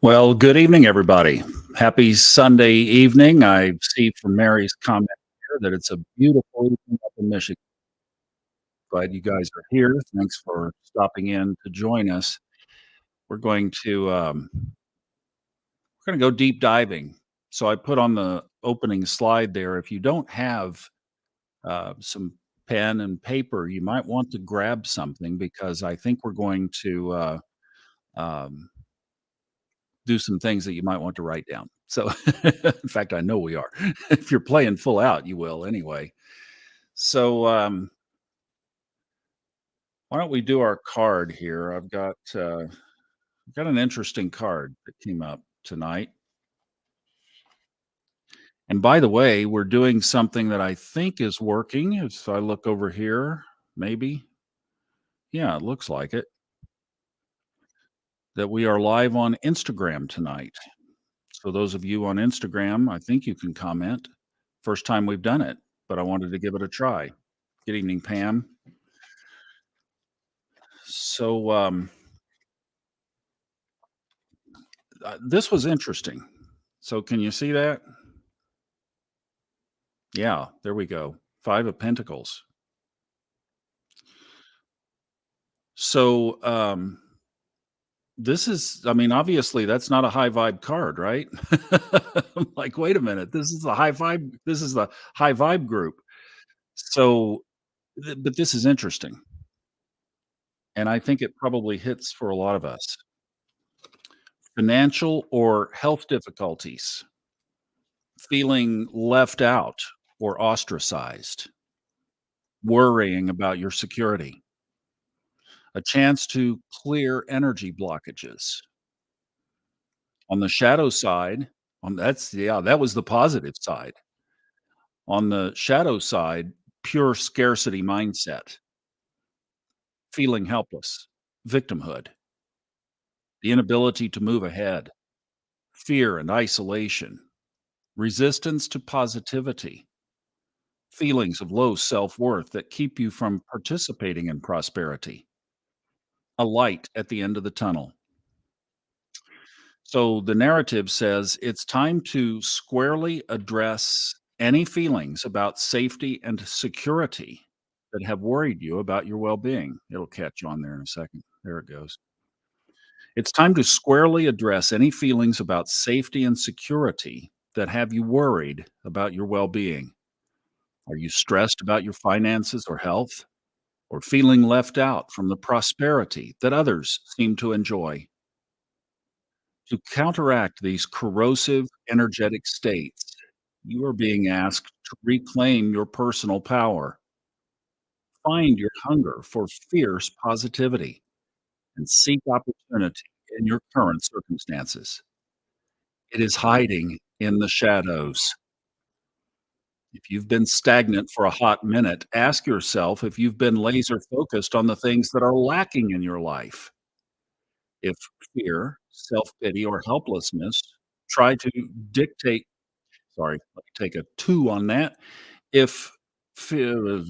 Well, good evening, everybody. Happy Sunday evening. I see from Mary's comment here that it's a beautiful evening up in Michigan. Glad you guys are here. Thanks for stopping in to join us. We're going to go deep diving. So I put on the opening slide there. If you don't have some pen and paper, you might want to grab something because I think we're going to um, do some things that you might want to write down. So, in fact, I know we are. If you're playing full out, you will anyway. So, why don't we do our card here? I've got an interesting card that came up tonight. And by the way, we're doing something that I think is working. If I look over here, maybe, yeah, it looks like it. That we are live on Instagram tonight. So those of you on Instagram, I think you can comment. First time we've done it, but I wanted to give it a try. Good evening, Pam. So this was interesting. So can you see that? Yeah, there we go. Five of Pentacles. So this is, I mean, obviously that's not a high vibe card, right? I'm like, wait a minute, this is the high vibe. This is the high vibe group. So, but this is interesting, and I think it probably hits for a lot of us. Financial or health difficulties, feeling left out or ostracized, worrying about your security, a chance to clear energy blockages. On the shadow side, yeah, that was the positive side. On the shadow side, pure scarcity mindset, feeling helpless, victimhood, the inability to move ahead, fear and isolation, resistance to positivity, feelings of low self worth that keep you from participating in prosperity, a light at the end of the tunnel. So the narrative says it's time to squarely address any feelings about safety and security that have worried you about your well being. It'll catch on there in a second. There it goes. It's time to squarely address any feelings about safety and security that have you worried about your well being. Are you stressed about your finances or health, or feeling left out from the prosperity that others seem to enjoy? To counteract these corrosive energetic states, you are being asked to reclaim your personal power, find your hunger for fierce positivity, and seek opportunity in your current circumstances. It is hiding in the shadows. If you've been stagnant for a hot minute, ask yourself if you've been laser focused on the things that are lacking in your life. If fear, self pity, or helplessness try to dictate, sorry, let me take a two on that. If fear,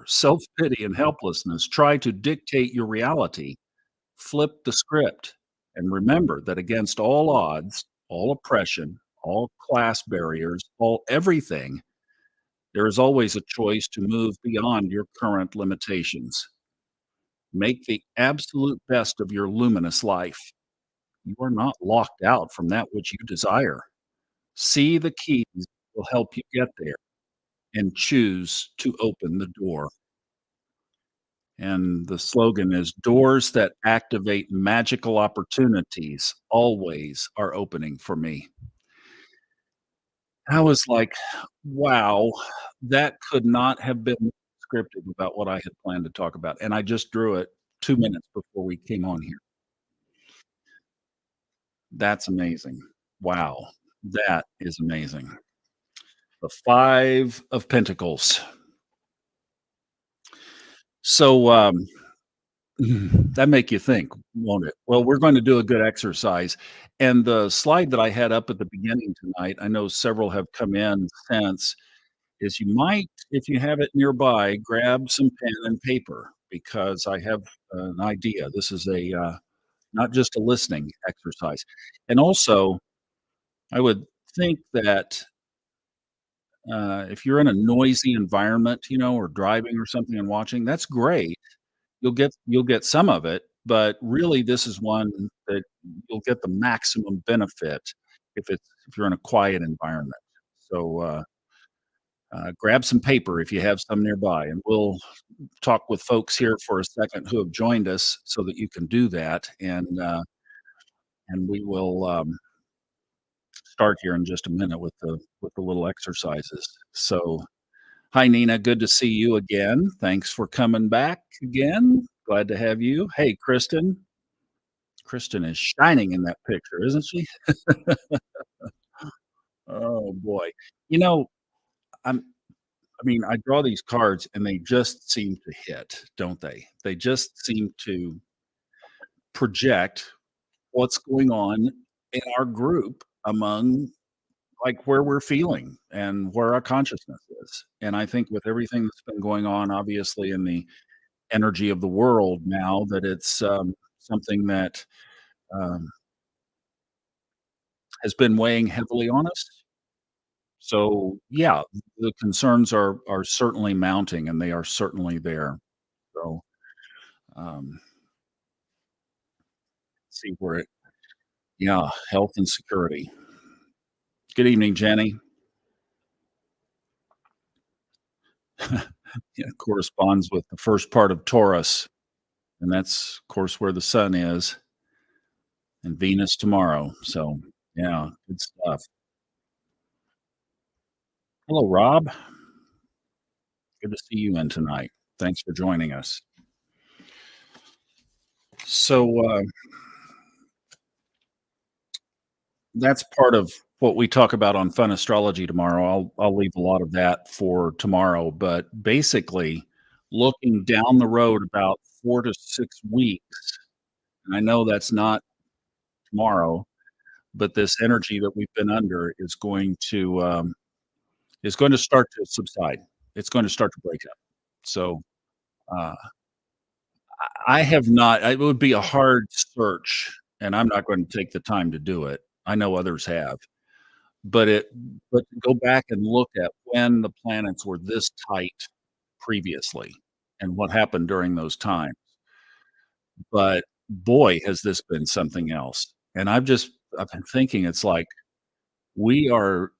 self-pity, and helplessness try to dictate your reality, flip the script and remember that against all odds, all oppression, all class barriers, all everything, there is always a choice to move beyond your current limitations. Make the absolute best of your luminous life. You are not locked out from that which you desire. See the keys that will help you get there and choose to open the door. And the slogan is doors that activate magical opportunities always are opening for me. I was like, wow, that could not have been scripted about what I had planned to talk about. And I just drew it 2 minutes before we came on here. That's amazing. Wow. That is amazing. The Five of Pentacles. So, that make you think, won't it? Well, we're going to do a good exercise, and the slide that I had up at the beginning tonight, I know several have come in since, is you might, if you have it nearby, grab some pen and paper because I have an idea. This is a not just a listening exercise. And also, I would think that, if you're in a noisy environment, or driving or something and watching, that's great. You'll get some of it, but really this is one that you'll get the maximum benefit if you're in a quiet environment. So, grab some paper if you have some nearby, and we'll talk with folks here for a second who have joined us so that you can do that, and we will, start here in just a minute with the little exercises. So, hi, Nina, good to see you again. Thanks for coming back again. Glad to have you. Hey, Kristen. Kristen is shining in that picture, isn't she? Oh, boy. You know, I'm I mean, I draw these cards and they just seem to hit, don't they? They just seem to project what's going on in our group among, like, where we're feeling and where our consciousness is. And I think with everything that's been going on, obviously, in the energy of the world now, that it's, something that, um, has been weighing heavily on us. So, yeah, the concerns are certainly mounting, and they are certainly there. So, um, see where it yeah, health and security. Good evening, Jenny. Yeah, corresponds with the first part of Taurus, and that's, of course, where the sun is, and Venus tomorrow. So, yeah, good stuff. Hello, Rob. Good to see you in tonight. Thanks for joining us. So, that's part of what we talk about on Fun Astrology tomorrow. I'll leave a lot of that for tomorrow, but basically, looking down the road about 4 to 6 weeks, and I know that's not tomorrow, but this energy that we've been under is going to start to subside. It's going to start to break up. So, uh, I have not it would be a hard search, and I'm not going to take the time to do it. I know others have. But it but to go back and look at when the planets were this tight previously and what happened during those times, but boy, has this been something else. And I've been thinking it's like we're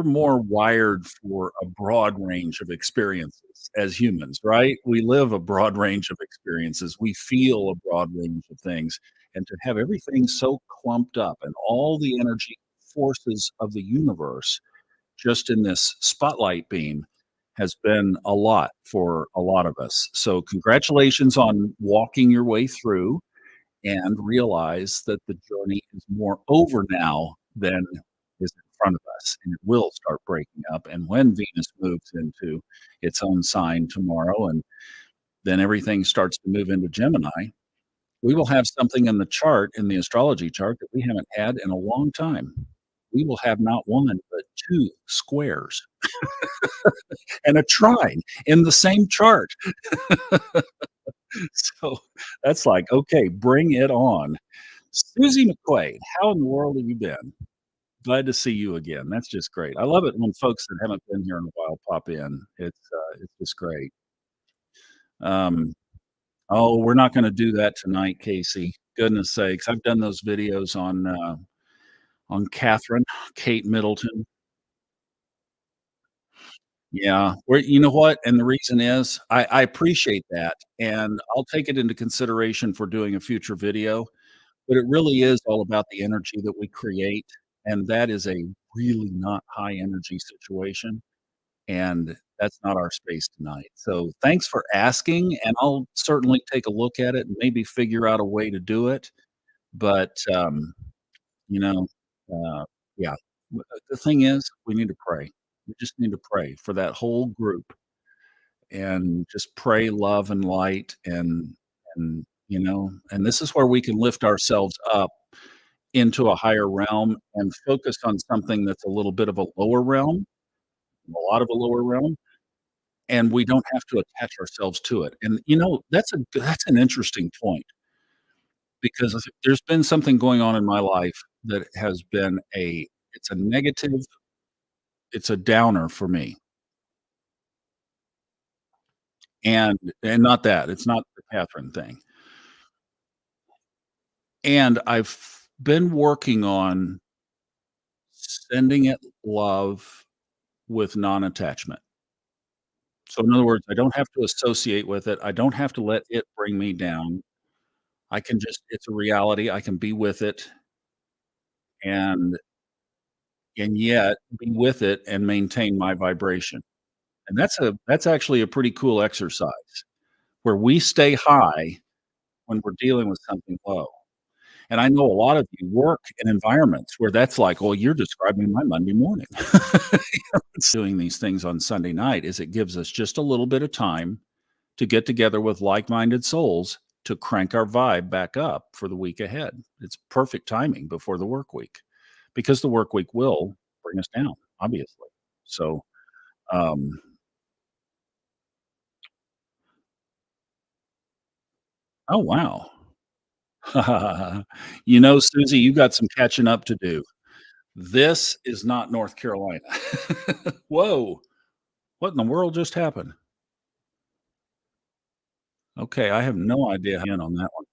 more wired for a broad range of experiences as humans, right? We live a broad range of experiences. We feel a broad range of things, and to have everything so clumped up and all the energy forces of the universe just in this spotlight beam has been a lot for a lot of us. So, congratulations on walking your way through, and realize that the journey is more over now than is in front of us, and it will start breaking up. And when Venus moves into its own sign tomorrow, and then everything starts to move into Gemini, we will have something in the chart, in the astrology chart, that we haven't had in a long time. We will have not one, but two squares and a trine in the same chart. So that's like, okay, bring it on. Susie McQuaid, how in the world have you been? Glad to see you again. That's just great. I love it when folks that haven't been here in a while pop in. It's just great. Um, oh, we're not gonna do that tonight, Casey. Goodness sakes. I've done those videos on Catherine, Kate Middleton. Yeah, where you know what? And the reason is I appreciate that, and I'll take it into consideration for doing a future video, but it really is all about the energy that we create, and that is a really not high energy situation, and that's not our space tonight. So, thanks for asking, and I'll certainly take a look at it and maybe figure out a way to do it, but, you know, uh, yeah. The thing is, we need to pray. We just need to pray for that whole group, and just pray love and light, and this is where we can lift ourselves up into a higher realm and focus on something that's a little bit of a lower realm, a lot of a lower realm, and we don't have to attach ourselves to it. And, that's an interesting point, because there's been something going on in my life that has been a it's a negative, it's a downer for me, and not that, it's not the Catherine thing, and I've been working on sending it love with non-attachment. So, in other words, I don't have to associate with it, I don't have to let it bring me down, I can just it's a reality, I can be with it, and yet be with it and maintain my vibration. And that's actually a pretty cool exercise, where we stay high when we're dealing with something low. And I know a lot of you work in environments where that's like, "Well, you're describing my Monday morning." Doing these things on Sunday night is it gives us just a little bit of time to get together with like-minded souls to crank our vibe back up for the week ahead. It's perfect timing before the work week, because the work week will bring us down, obviously. So, um oh, wow. You know, Susie, you got some catching up to do. This is not North Carolina. Whoa, what in the world just happened? Okay, I have no idea how in on that one.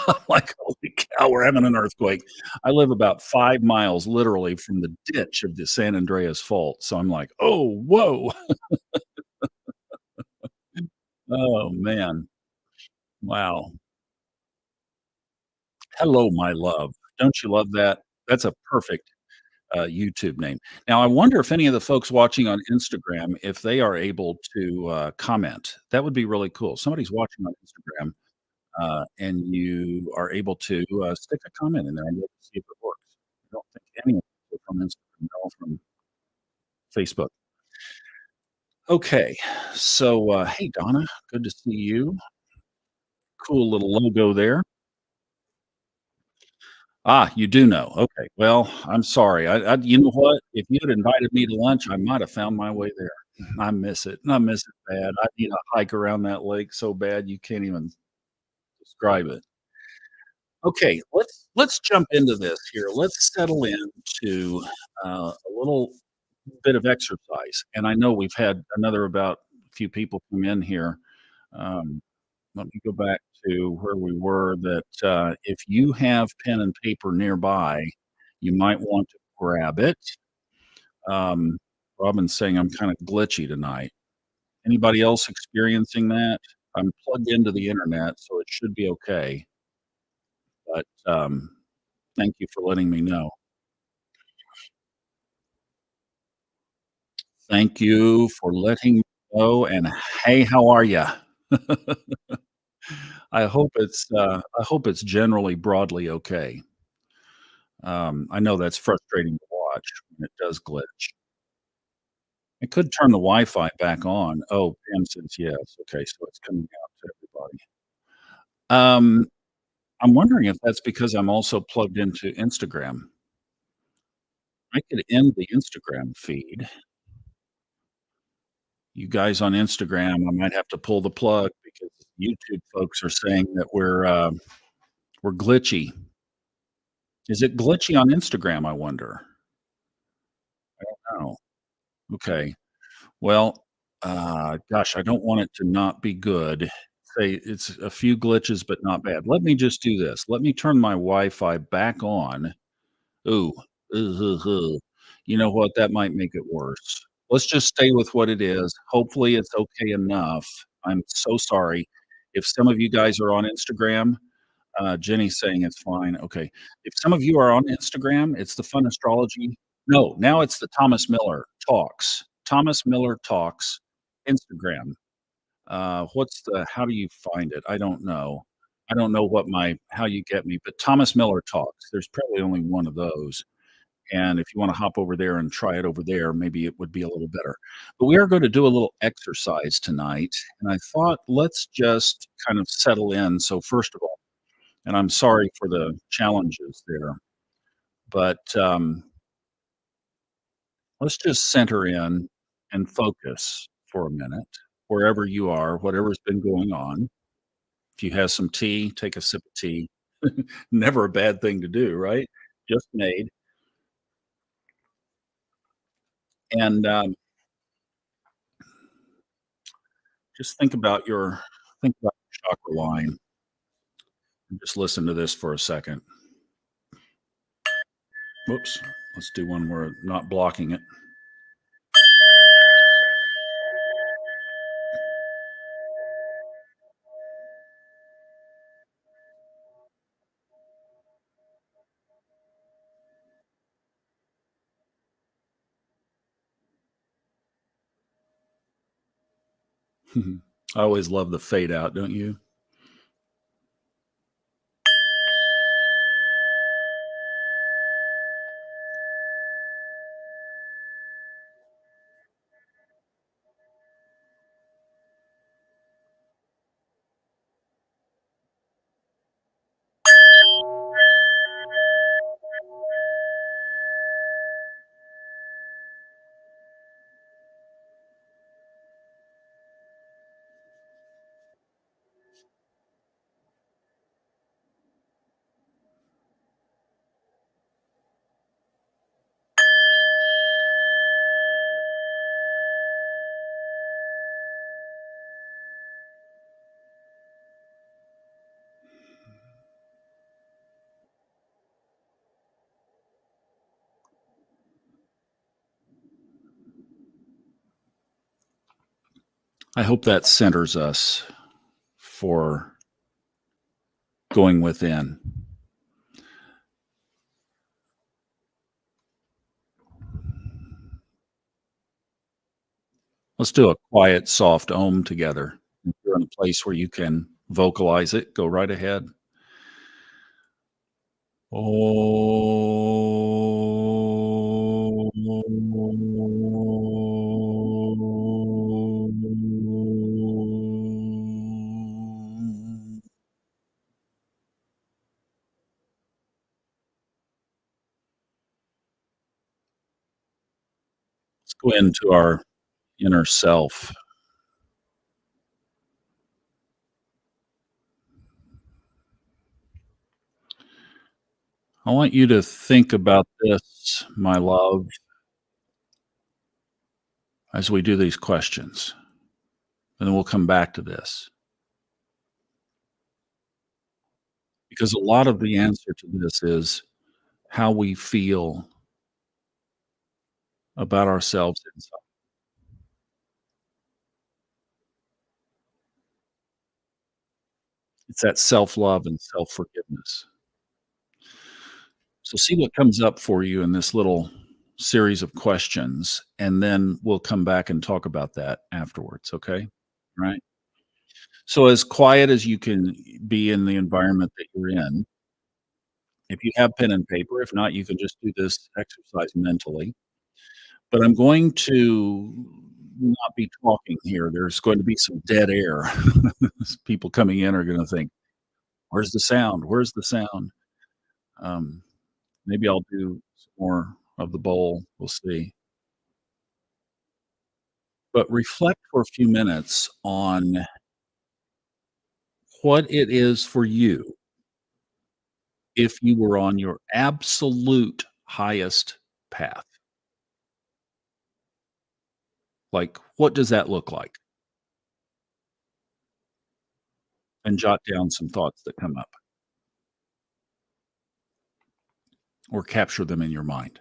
I'm like, "Holy cow, we're having an earthquake." I live about 5 miles literally from the ditch of the San Andreas Fault, so I'm like, "Oh, whoa." Oh, man. Wow. "Hello, my love." Don't you love that? That's a perfect YouTube name. Now, I wonder if any of the folks watching on Instagram, if they are able to comment. That would be really cool. Somebody's watching on Instagram, and you are able to stick a comment in there and we'll see if it works. I don't think any of them are from Instagram, they're all from Facebook. Okay, so hey Donna, good to see you. Cool little logo there. Ah, you do know. Okay. Well, I'm sorry. You know what? If you had invited me to lunch, I might have found my way there. I miss it. I miss it bad. I need a hike around that lake so bad you can't even describe it. Okay, let's jump into this here. Let's settle into a little bit of exercise. And I know we've had another about a few people come in here. Um, Let me go back to where we were that, if you have pen and paper nearby, you might want to grab it. Um, Robin's saying I'm kinda glitchy tonight. Anybody else experiencing that? I'm plugged into the internet, so it should be okay, but, thank you for letting me know. Thank you for letting me know, and hey, how are ya? I hope it's generally broadly okay. I know that's frustrating to watch when it does glitch. I could turn the Wi-Fi back on. Oh, Pam says yes. Okay, so it's coming out to everybody. Um, I'm wondering if that's because I'm also plugged into Instagram. I could end the Instagram feed. You guys on Instagram, I might have to pull the plug because YouTube folks are saying that we're glitchy. Is it glitchy on Instagram, I wonder? Oh, okay. Well, gosh, I don't want it to not be good. Say it's a few glitches, but not bad. Let me just do this. Let me turn my Wi-Fi back on. Ooh, ooh. You know what? That might make it worse. Let's just stay with what it is. Hopefully, it's okay enough. I'm so sorry. If some of you guys are on Instagram, Jenny's saying it's fine. Okay. If some of you are on Instagram, it's the Fun Astrology. No, now it's the Thomas Miller Talks. Thomas Miller Talks, Instagram. What's the how do you find it? I don't know. I don't know what my how you get me, but Thomas Miller Talks. There's probably only one of those. And if you want to hop over there and try it over there, maybe it would be a little better. But we are going to do a little exercise tonight. And I thought, let's just kind of settle in. So, first of all, and I'm sorry for the challenges there, but let's just center in and focus for a minute, wherever you are, whatever's been going on. If you have some tea, take a sip of tea. Never a bad thing to do, right? Just made. And, just think about your chakra line and just listen to this for a second. Whoops. Let's do one where not blocking it. I always love the fade out, don't you? I hope that centers us for going within. Let's do a quiet, soft Om together. If you're in a place where you can vocalize it, go right ahead. Om. Let's go into our inner self. I want you to think about this, my love, as we do these questions, and then we'll come back to this because a lot of the answer to this is how we feel about ourselves inside. It's that self-love and self-forgiveness. So see what comes up for you in this little series of questions, and then we'll come back and talk about that afterwards, okay? Right? So as quiet as you can be in the environment that you're in, if you have pen and paper, if not, you can just do this exercise mentally. But I'm going to not be talking here. There's going to be some dead air. People coming in are gonna think, "Where's the sound? Where's the sound?" Um, Maybe I'll do some more of the bowl. We'll see. But reflect for a few minutes on what it is for you if you were on your absolute highest path. Like, what does that look like? And jot down some thoughts that come up or capture them in your mind.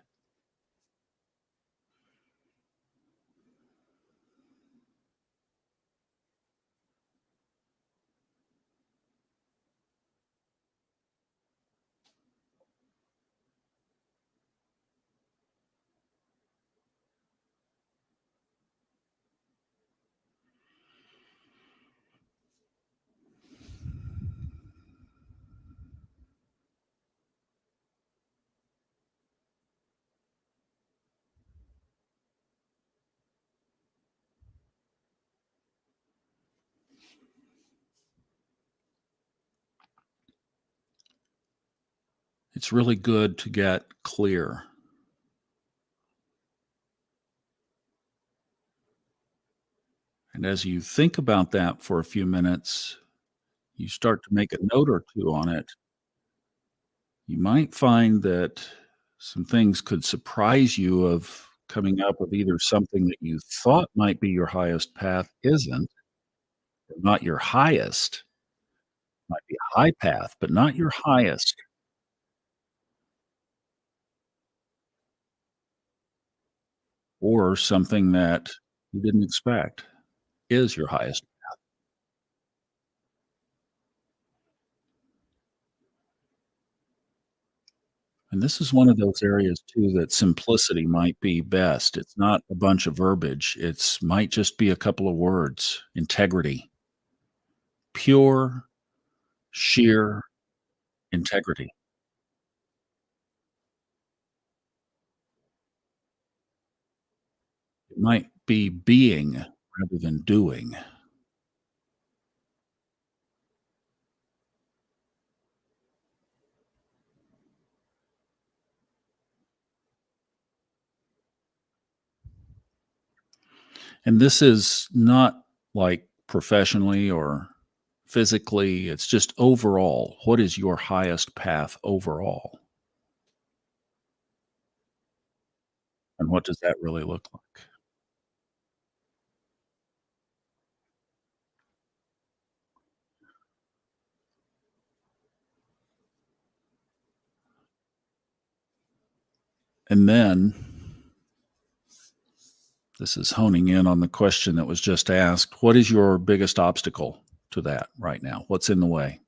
It's really good to get clear. And as you think about that for a few minutes, you start to make a note or two on it You might find that some things could surprise you of coming up with either something that you thought might be your highest path isn't, or not your highest, might be a high path, but not your highest, or something that you didn't expect is your highest. And this is one of those areas too that simplicity might be best. It's not a bunch of verbiage. It's might just be a couple of words. Integrity, pure, sheer integrity. It might be being rather than doing. And this is not like professionally or physically, it's just overall. What is your highest path overall? And what does that really look like? And then this is honing in on the question that was just asked. What is your biggest obstacle to that right now? What's in the way?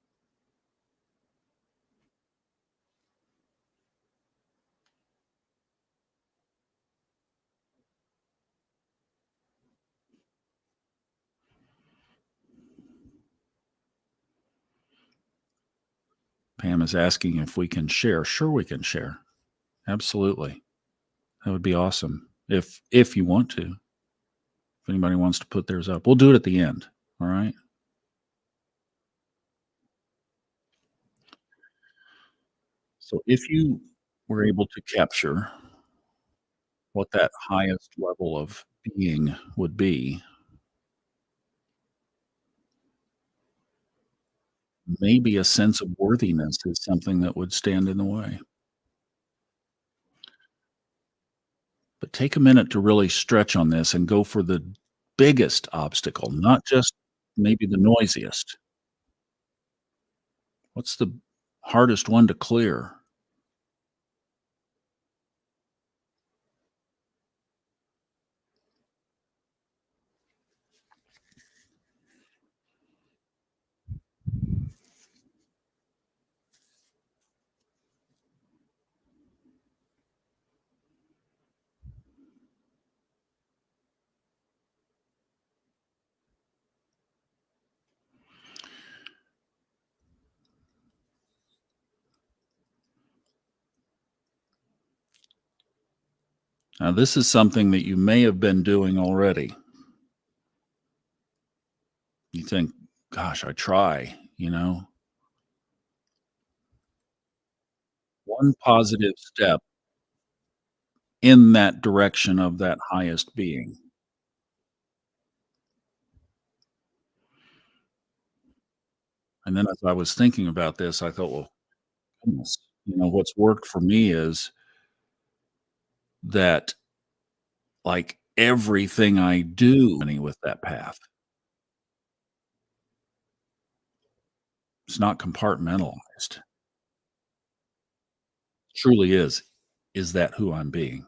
Pam is asking if we can share. Sure, we can share. Absolutely. That would be awesome. If you want to. If anybody wants to put theirs up, we'll do it at the end. All right. So if you were able to capture what that highest level of being would be, maybe a sense of worthiness is something that would stand in the way. But take a minute to really stretch on this and go for the biggest obstacle, not just maybe the noisiest. What's the hardest one to clear? Now, this is something that you may have been doing already. You think, gosh, I try, one positive step in that direction of that highest being. And then as I was thinking about this, I thought, well, goodness, what's worked for me is that like everything I do with that path, it's not compartmentalized. Truly is. Is that who I'm being?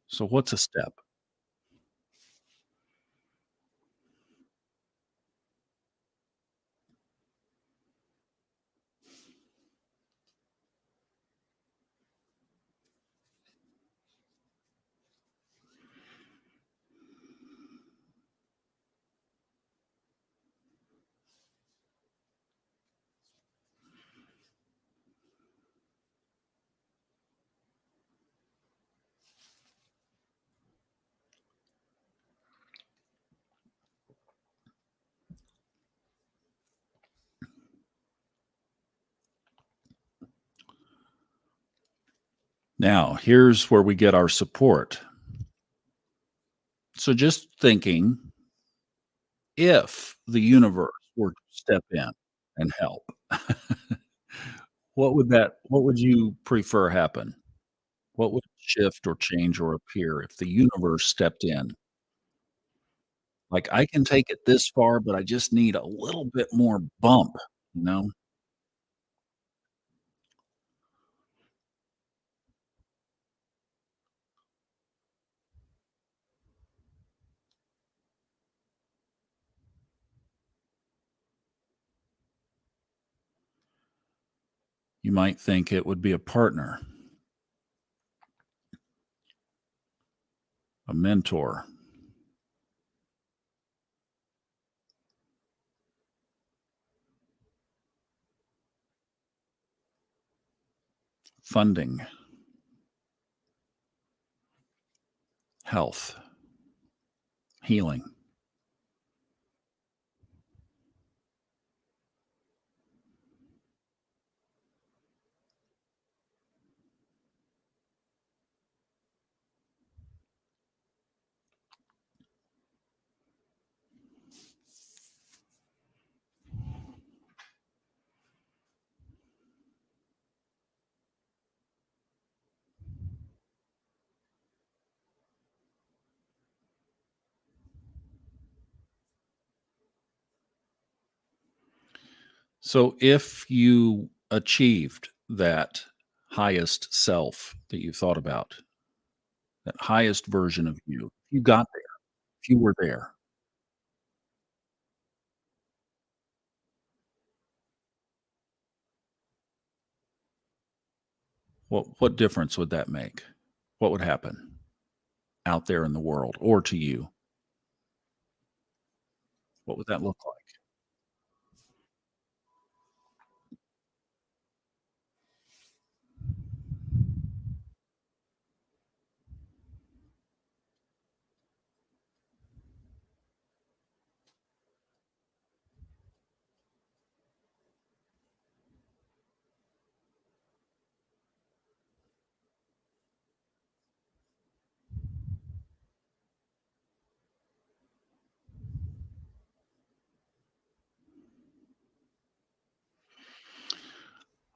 So what's a step? Now, here's where we get our support. So just thinking if the universe were to step in and help, what would you prefer happen? What would shift or change or appear if the universe stepped in? Like, I can take it this far, but I just need a little bit more bump, you know? You might think it would be a partner, a mentor, funding, health, healing. So if you achieved that highest self that you thought about, that highest version of you, you got there, if you were there, what difference would that make? What would happen out there in the world or to you? What would that look like?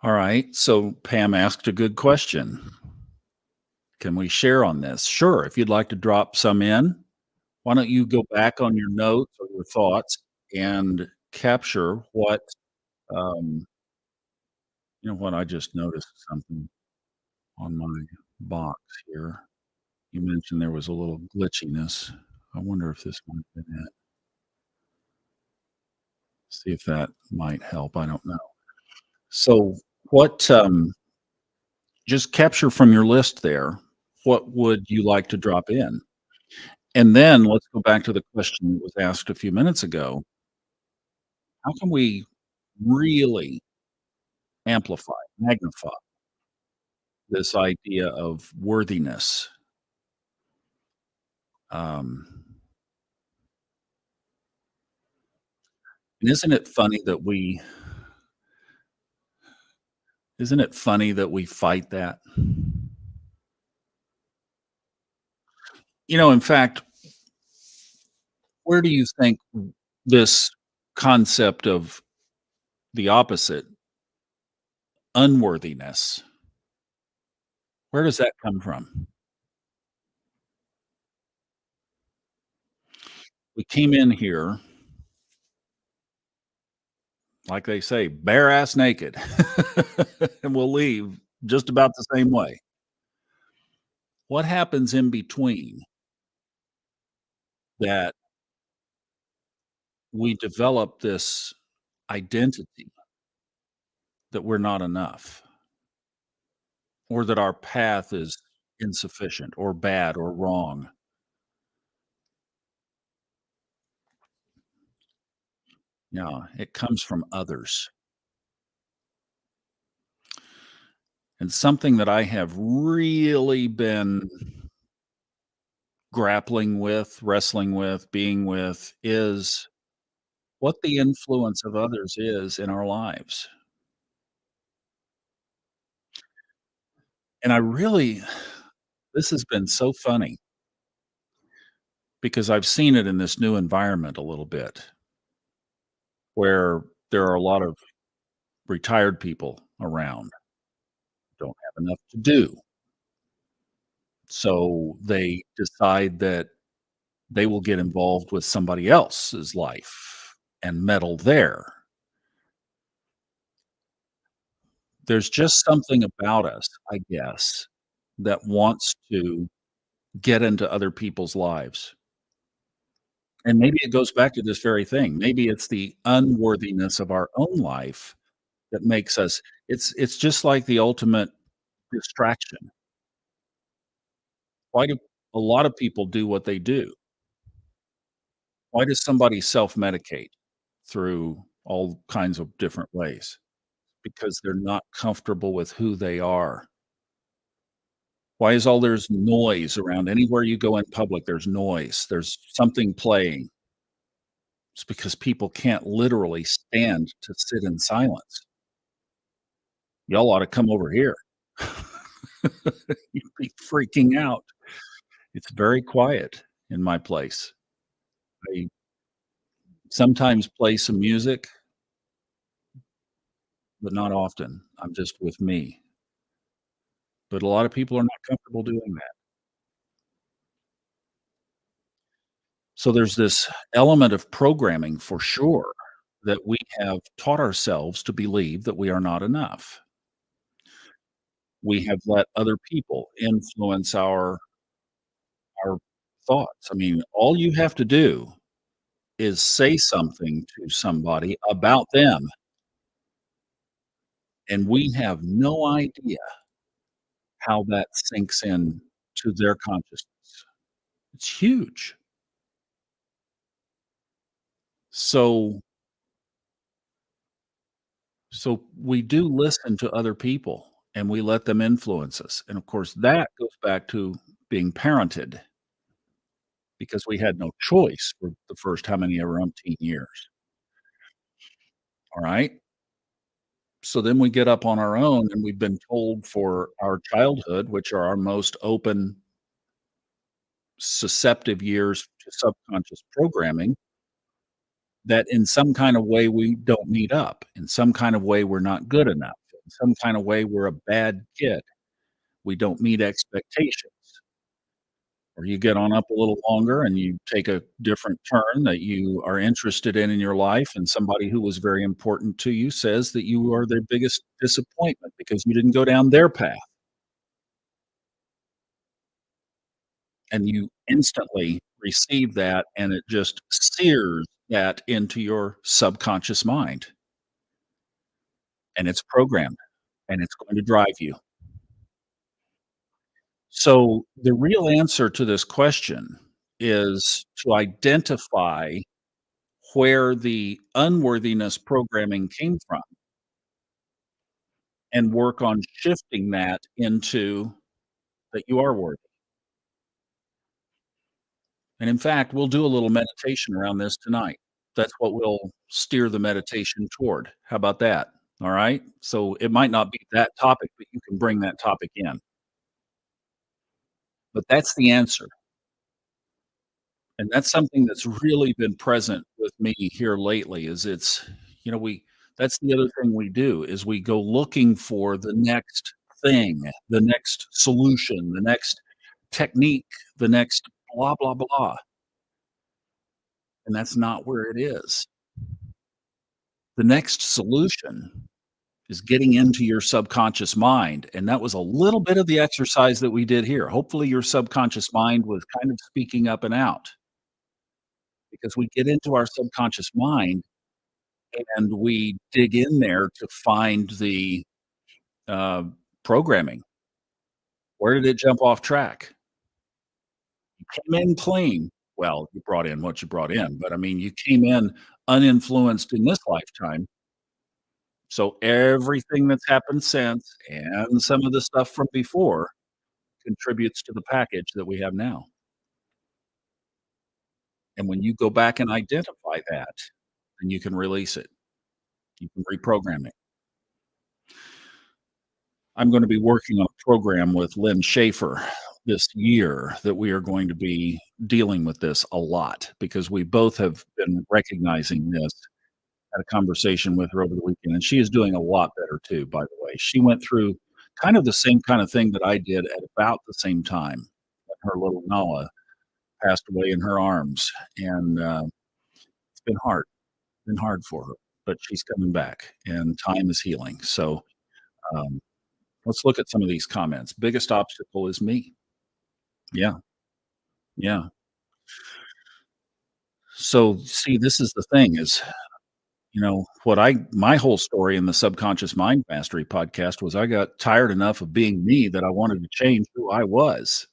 All right. So Pam asked a good question. Can we share on this? Sure. If you'd like to drop some in, why don't you go back on your notes or your thoughts and capture what, um, you know what? I just noticed something on my box here. You mentioned there was a little glitchiness. I wonder if this might have been it. See if that might help. I don't know. So, what, just capture from your list there, what would you like to drop in? And then let's go back to the question that was asked a few minutes ago. How can we really amplify, magnify this idea of worthiness? Um, and isn't it funny that we fight that? In fact, where do you think this concept of the opposite, unworthiness, where does that come from? We came in here, like they say, bare ass naked, and we'll leave just about the same way. What happens in between that we develop this identity that we're not enough, or that our path is insufficient or bad or wrong? Yeah, it comes from others. And something that I have really been grappling with, wrestling with, being with is what the influence of others is in our lives. And I really this has been so funny because I've seen it in this new environment a little bit where there are a lot of retired people around, don't have enough to do. So they decide that they will get involved with somebody else's life and meddle there. There's just something about us, I guess, that wants to get into other people's lives. And maybe it goes back to this very thing. Maybe it's the unworthiness of our own life that makes us it's just like the ultimate distraction. Why do a lot of people do what they do? Why does somebody self-medicate through all kinds of different ways? Because they're not comfortable with who they are. Why is all there's noise around anywhere you go in public, there's noise, there's something playing. It's because people can't literally stand to sit in silence. Y'all ought to come over here. You'd be freaking out. It's very quiet in my place. I sometimes play some music, but not often. I'm just with me. But a lot of people are not comfortable doing that. So there's this element of programming for sure that we have taught ourselves to believe that we are not enough. We have let other people influence our thoughts. I mean, all you have to do is say something to somebody about them, and we have no idea how that sinks in to their consciousness. It's huge. So so we do listen to other people, and we let them influence us, and of course, that goes back to being parented because we had no choice for the first how many ever umpteen years, all right? So then we get up on our own, and we've been told for our childhood, which are our most open, susceptive years to subconscious programming, that in some kind of way we don't meet up, in some kind of way we're not good enough, in some kind of way we're a bad kid, we don't meet expectations, or you get on up a little longer and you take a different turn that you are interested in your life, and somebody who was very important to you says that you are their biggest disappointment because you didn't go down their path, and you instantly receive that, and it just sears that into your subconscious mind, and it's programmed, and it's going to drive you. So, the real answer to this question is to identify where the unworthiness programming came from and work on shifting that into that you are worthy. And in fact, we'll do a little meditation around this tonight. That's what we'll steer the meditation toward. How about that? All right. So it might not be that topic, but you can bring that topic in. But that's the answer. And that's something that's really been present with me here lately is we that's the other thing we do is we go looking for the next thing, the next solution, the next technique, the next blah, blah, blah, and that's not where it is. The next solution is getting into your subconscious mind, and that was a little bit of the exercise that we did here. Hopefully, your subconscious mind was kind of speaking up and out because we get into our subconscious mind and we dig in there to find the, uh, programming. Where did it jump off track? You came in clean. Well, you brought in what you brought in, but I mean, you came in uninfluenced in this lifetime. So everything that's happened since and some of the stuff from before contributes to the package that we have now. And when you go back and identify that, then you can release it. You can reprogram it. I'm gonna be working on a program with Lynn Schaefer this year that we are going to be dealing with this a lot because we both have been recognizing this Had a conversation with her over the weekend, and she is doing a lot better too, by the way. She went through kind of the same kind of thing that I did at about the same time when her little Nala passed away in her arms, and, it's been hard for her, but she's coming back, and time is healing. So, um, let's look at some of these comments. Biggest obstacle is me. Yeah, yeah. So, see, this is the thing is, what I my whole story in the Subconscious Mind Mastery podcast was I got tired enough of being me that I wanted to change who I was,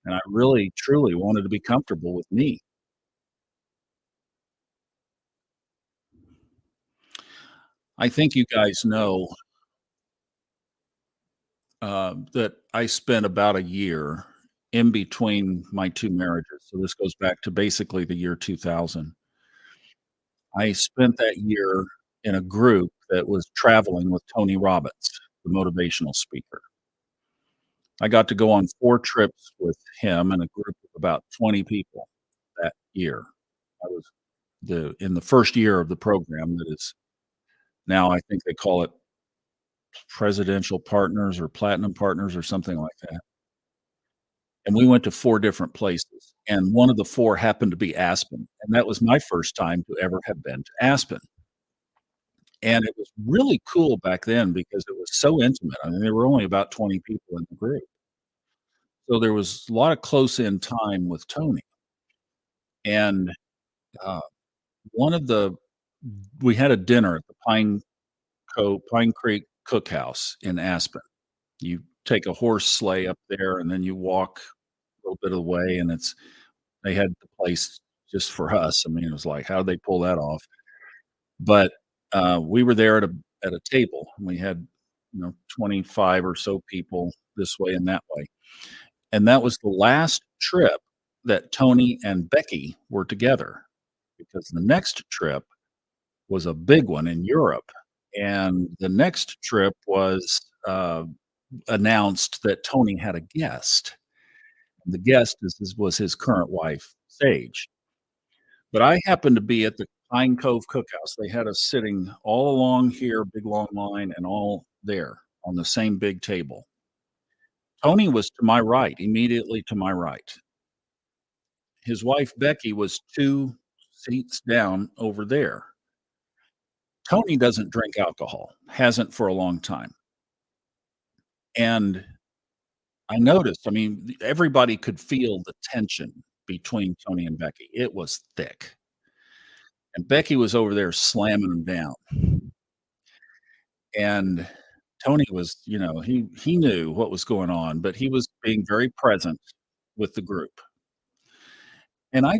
and I really, truly wanted to be comfortable with me. I think you guys know, that I spent about a year in between my 2 marriages, so this goes back to basically the year 2000. I spent that year in a group that was traveling with Tony Robbins, the motivational speaker. I got to go on 4 trips with him and a group of about 20 people that year. I was in the first year of the program that is now I think they call it presidential partners or platinum partners or something like that. And we went to 4 different places, and one of the 4 happened to be Aspen, and that was my first time to ever have been to Aspen. And it was really cool back then because it was so intimate. I mean, there were only about 20 people in the group. So there was a lot of close in time with Tony. And, uh, one of the we had a dinner at the Pine Creek Cookhouse in Aspen. You take a horse sleigh up there, and then you walk a little bit of the way, and they had the place just for us. I mean, it was like, how did they pull that off? But, we were there at a table, and we had, 25 or so people this way and that way. And that was the last trip that Tony and Becky were together, because the next trip was a big one in Europe, and the next trip was, announced that Tony had a guest. The guest was his current wife, Sage. But I happened to be at the Pine Cove Cookhouse. They had us sitting all along here, big long line, and all there on the same big table. Tony was to my right, immediately to my right. His wife, Becky, was 2 seats down over there. Tony doesn't drink alcohol, hasn't for a long time, and I noticed, I mean, everybody could feel the tension between Tony and Becky. It was thick, and Becky was over there slamming him down, and Tony was, he knew what was going on, but he was being very present with the group, and I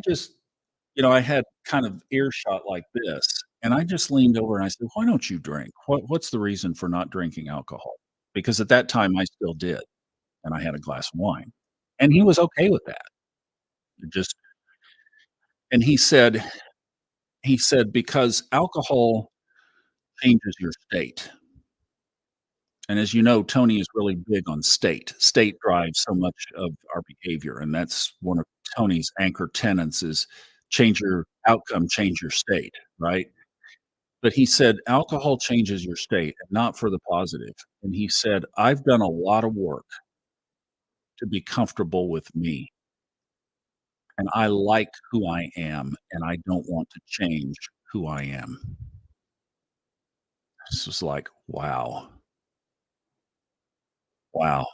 had kind of earshot like this, and I just leaned over and I said, "Why don't you drink? What's the reason for not drinking alcohol?" Because at that time, I still did, and I had a glass of wine, and he was okay with that. It just and he said, "Because alcohol changes your state." And as you know, Tony is really big on state. State drives so much of our behavior, and that's one of Tony's anchor tenets is change your outcome, change your state, right? But he said, "Alcohol changes your state, and not for the positive." And he said, "I've done a lot of work to be comfortable with me, and I like who I am, and I don't want to change who I am." This was like, wow, wow.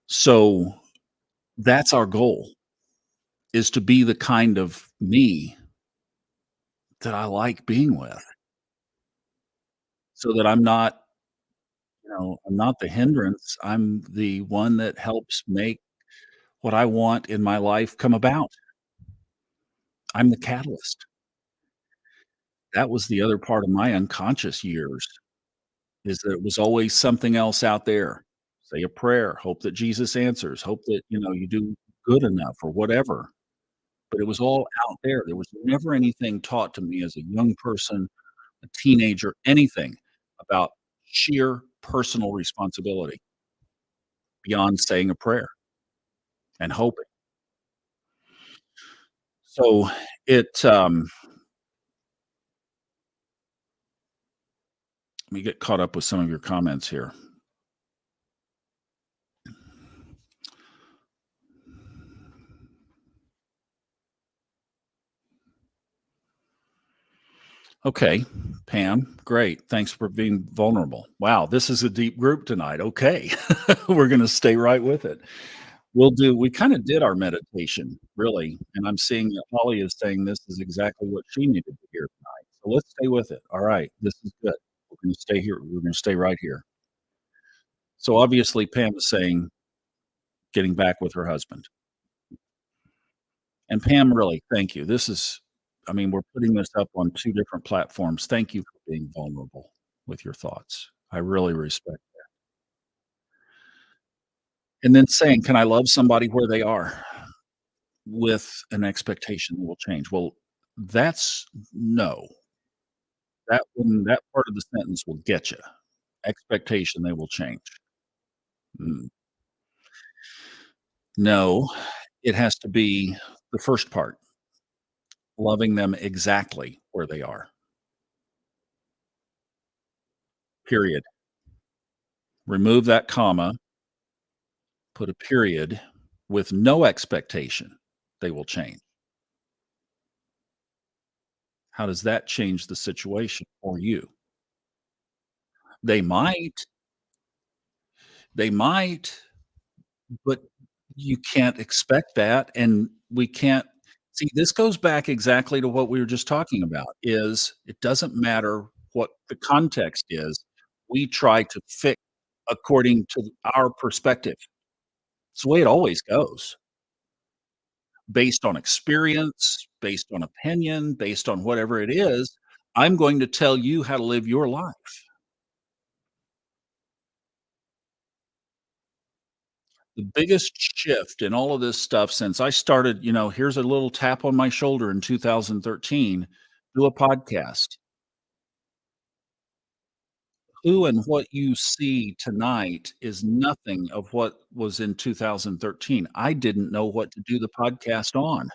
So that's our goal, is to be the kind of me that I like being with, so that I'm not the hindrance. I'm the one that helps make what I want in my life come about. I'm the catalyst. That was the other part of my unconscious years, is that it was always something else out there. Say a prayer, hope that Jesus answers, hope that, you do good enough or whatever. But it was all out there. There was never anything taught to me as a young person, a teenager, anything about sheer personal responsibility beyond saying a prayer and hoping. So it, let me get caught up with some of your comments here. Okay, Pam, great. Thanks for being vulnerable. Wow, this is a deep group tonight. Okay. We're gonna stay right with it. We kinda did our meditation, really, and I'm seeing that Holly is saying this is exactly what she needed to hear tonight. So let's stay with it. All right, this is good. We're gonna stay here. We're gonna stay right here. So obviously, Pam is saying getting back with her husband. And Pam, really, thank you. I mean, we're putting this up on 2 different platforms. Thank you for being vulnerable with your thoughts. I really respect and then saying, "Can I love somebody where they are with an expectation that will change?" Well, that's no. That part of the sentence will get you. Expectation they will change. Mm, no, it has to be the first part, loving them exactly where they are, period. Remove that comma, put a period with no expectation they will change. How does that change the situation for you? They might, they might, but you can't expect that, and we can't see, this goes back exactly to what we were just talking about, is it doesn't matter what the context is, we try to fix according to our perspective. It's the way it always goes, based on experience, based on opinion, based on whatever it is. I'm going to tell you how to live your life. The biggest shift in all of this stuff since I started, here's a little tap on my shoulder in 2013, do a podcast. Who and what you see tonight is nothing of what was in 2013. I didn't know what to do the podcast on.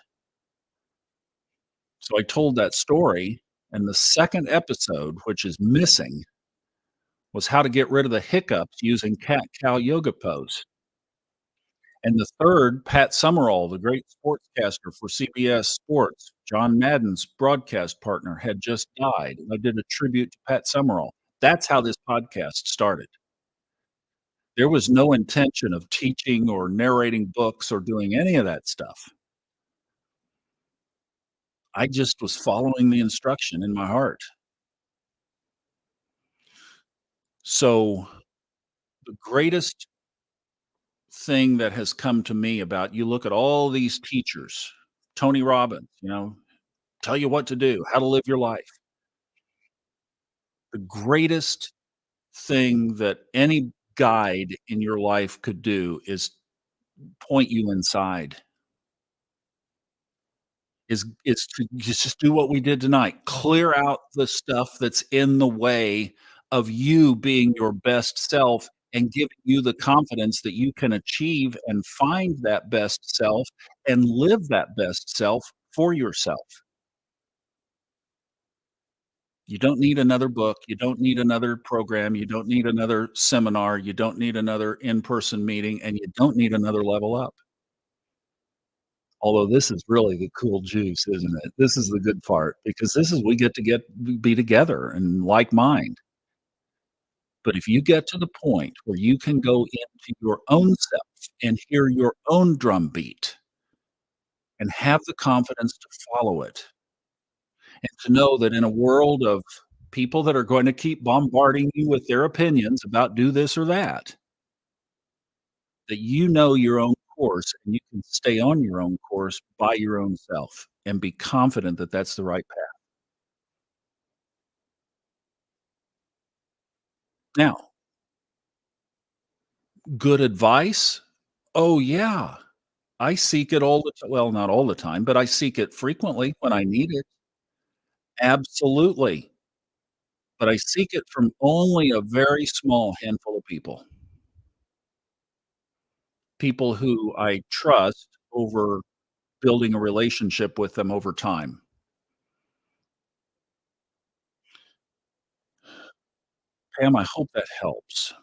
So I told that story, and the second episode, which is missing, was how to get rid of the hiccups using cat cow yoga pose. And the third, Pat Summerall, the great sportscaster for CBS Sports, John Madden's broadcast partner, had just died, and I did a tribute to Pat Summerall. That's how this podcast started. There was no intention of teaching or narrating books or doing any of that stuff. I just was following the instruction in my heart. So, the greatest thing that has come to me about you look at all these teachers, Tony Robbins, tell you what to do, how to live your life. The greatest thing that any guide in your life could do is point you inside, is to just do what we did tonight, clear out the stuff that's in the way of you being your best self and giving you the confidence that you can achieve and find that best self and live that best self for yourself. You don't need another book, you don't need another program, you don't need another seminar, you don't need another in-person meeting, and you don't need another level up. Although this is really the cool juice, isn't it? This is the good part because this is we get to be together and like mind. But if you get to the point where you can go into your own self and hear your own drum beat and have the confidence to follow it, and to know that in a world of people that are going to keep bombarding you with their opinions about do this or that, that you know your own course and you can stay on your own course by your own self and be confident that that's the right path. Now, good advice? Oh, yeah. I seek it all the time. Well, not all the time, but I seek it frequently when I need it. Absolutely. But I seek it from only a very small handful of people. People who I trust over building a relationship with them over time. Pam, I hope that helps.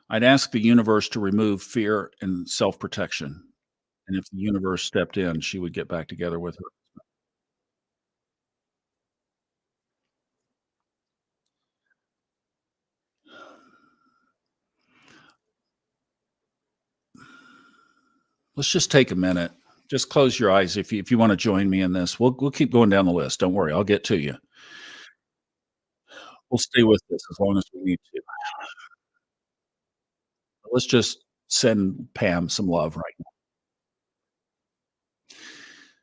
I'd ask the universe to remove fear and self-protection, and if the universe stepped in, she would get back together with her. Let's just take a minute. Just close your eyes if you wanna join me in this. We'll keep going down the list. Don't worry, I'll get to you. We'll stay with this as long as we need to. Let's just send Pam some love right now.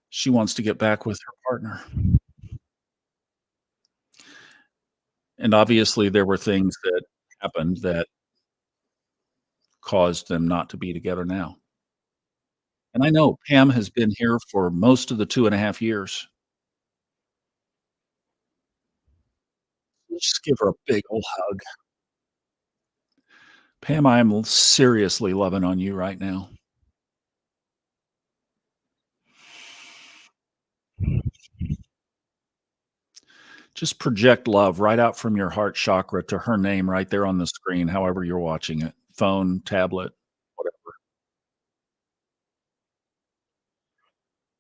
She wants to get back with her partner, and obviously, there were things that happened that caused them not to be together now. And I know Pam has been here for most of the 2.5 years. Just give her a big ol' hug. Pam, I am seriously loving on you right now. Just project love right out from your heart chakra to her name right there on the screen, however you're watching it, phone, tablet, whatever.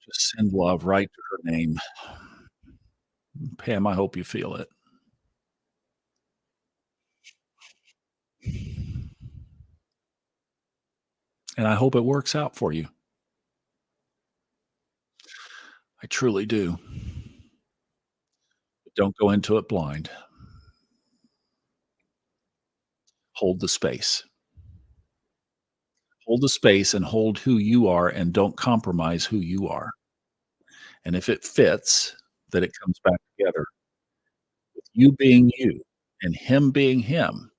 Just send love right to her name. Pam, I hope you feel it. And I hope it works out for you. I truly do. But don't go into it blind. Hold the space. Hold the space and hold who you are and don't compromise who you are. And if it fits, that it comes back together with you being you and him being him,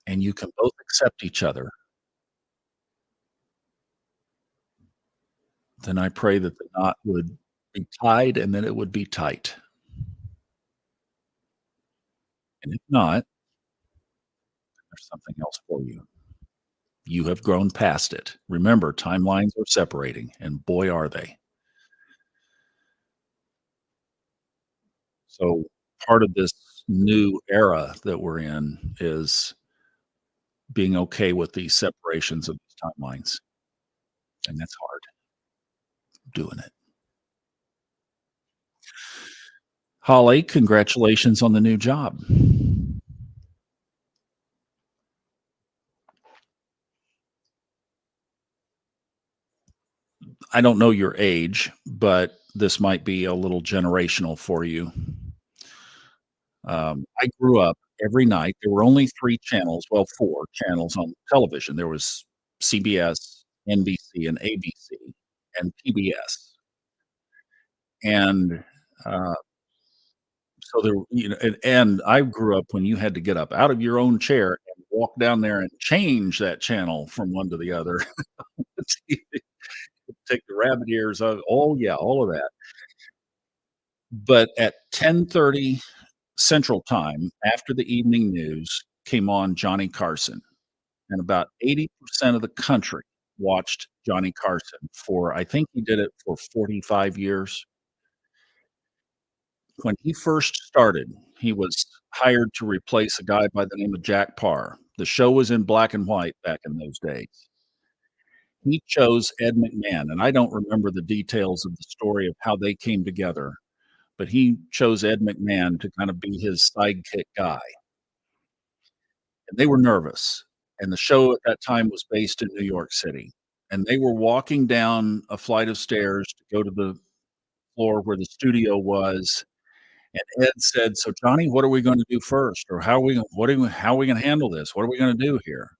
and you can both accept each other, then I pray that the knot would be tied and then it would be tight. And if not, there's something else for you. You have grown past it. Remember, timelines are separating, and boy, are they. So, part of this new era that we're in is being okay with these separations of these timelines, and that's hard doing it. Holly, congratulations on the new job. I don't know your age, but this might be a little generational for you. I grew up every night. There were only 3 channels, well, 4 channels on television. There was CBS, NBC, and ABC, and PBS. And, uh, so there and I grew up when you had to get up out of your own chair and walk down there and change that channel from one to the other. Take the rabbit ears of oh, yeah, all of that. But at 10:30 Central Time, after the evening news, came on Johnny Carson, and about 80% of the country watched Johnny Carson for I think he did it for 45 years. When he first started, he was hired to replace a guy by the name of Jack Parr. The show was in black and white back in those days. He chose Ed McMahon, and I don't remember the details of the story of how they came together, but he chose Ed McMahon to kind of be his sidekick guy, and they were nervous, and the show at that time was based in New York City, and they were walking down a flight of stairs to go to the floor where the studio was, and Ed said, "So, Johnny, what are we gonna do first? Or how are we gonna handle this? What are we gonna do here?"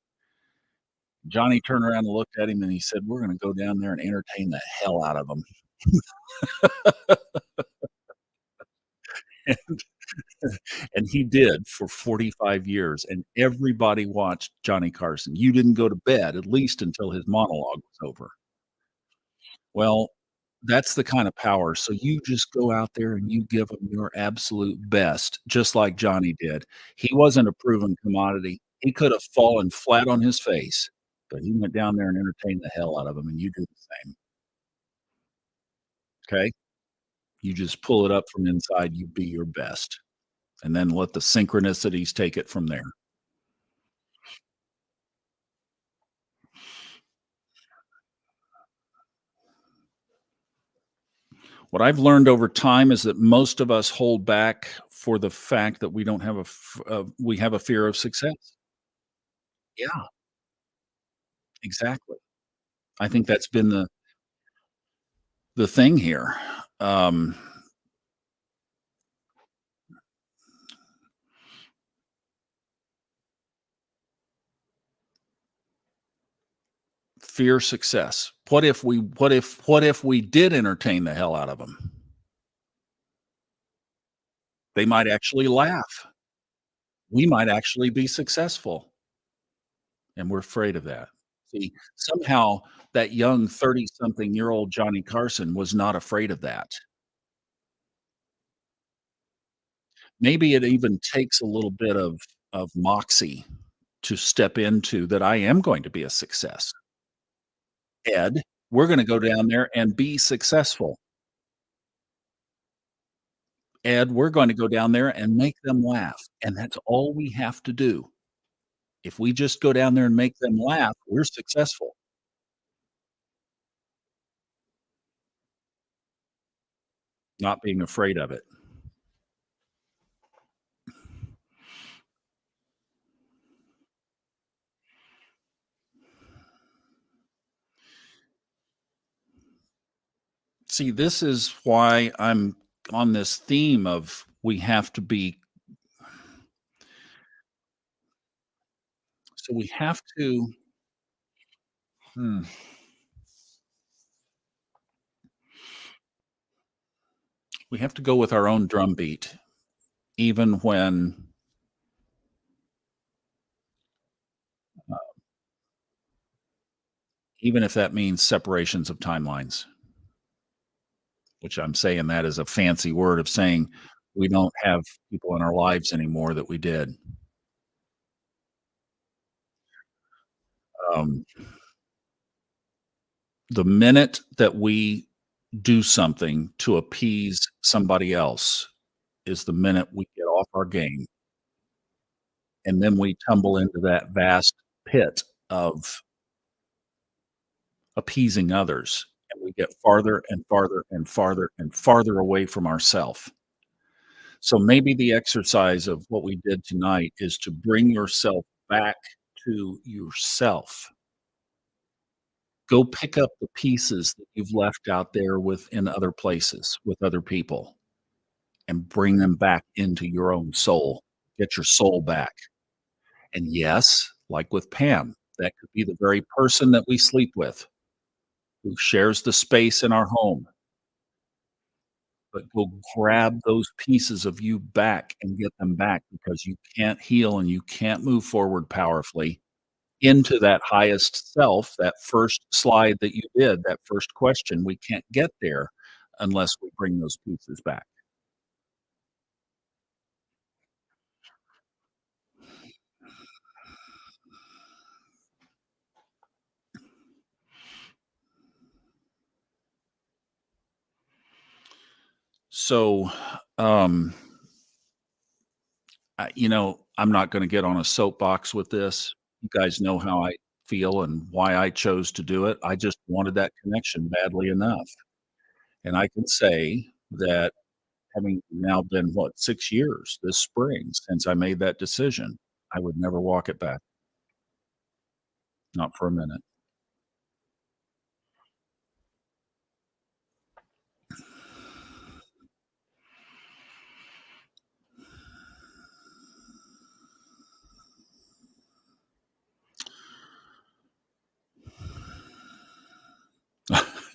Johnny turned around and looked at him, and he said, "We're gonna go down there and entertain the hell out of them." And he did for 45 years, and everybody watched Johnny Carson. You didn't go to bed, at least until his monologue was over. Well, that's the kind of power, so you just go out there and you give them your absolute best, just like Johnny did. He wasn't a proven commodity. He could have fallen flat on his face, but he went down there and entertained the hell out of them, and you do the same, okay? You just pull it up from inside, you be your best, and then let the synchronicities take it from there. What I've learned over time is that most of us hold back for the fact that we don't have we have a fear of success. Yeah, exactly. I think that's been the thing here. Um, Fear success. What if we did entertain the hell out of them? They might actually laugh. We might actually be successful, and we're afraid of that. See, somehow that young 30-something-year-old Johnny Carson was not afraid of that. Maybe it even takes a little bit of moxie to step into that I am going to be a success. Ed, we're gonna go down there and be successful. Ed, we're going to go down there and make them laugh, and that's all we have to do. If we just go down there and make them laugh, we're successful, not being afraid of it. See, this is why I'm on this theme of we have to be so we have to hmm, we have to go with our own drumbeat, even when even if that means separations of timelines, which I'm saying that is a fancy word of saying we don't have people in our lives anymore that we did. Um, the minute that we do something to appease somebody else is the minute we get off our game, and then we tumble into that vast pit of appeasing others, and we get farther and farther and farther and farther away from ourself. So maybe the exercise of what we did tonight is to bring yourself back to yourself. Go pick up the pieces that you've left out there with in other places with other people and bring them back into your own soul. Get your soul back. And yes, like with Pam, that could be the very person that we sleep with who shares the space in our home. But go grab those pieces of you back and get them back because you can't heal and you can't move forward powerfully into that highest self, that first slide that you did, that first question, we can't get there unless we bring those pieces back. So, um, I'm not gonna get on a soapbox with this. You guys know how I feel and why I chose to do it. I just wanted that connection badly enough. And I can say that having now been, what, 6 years this spring since I made that decision, I would never walk it back, not for a minute.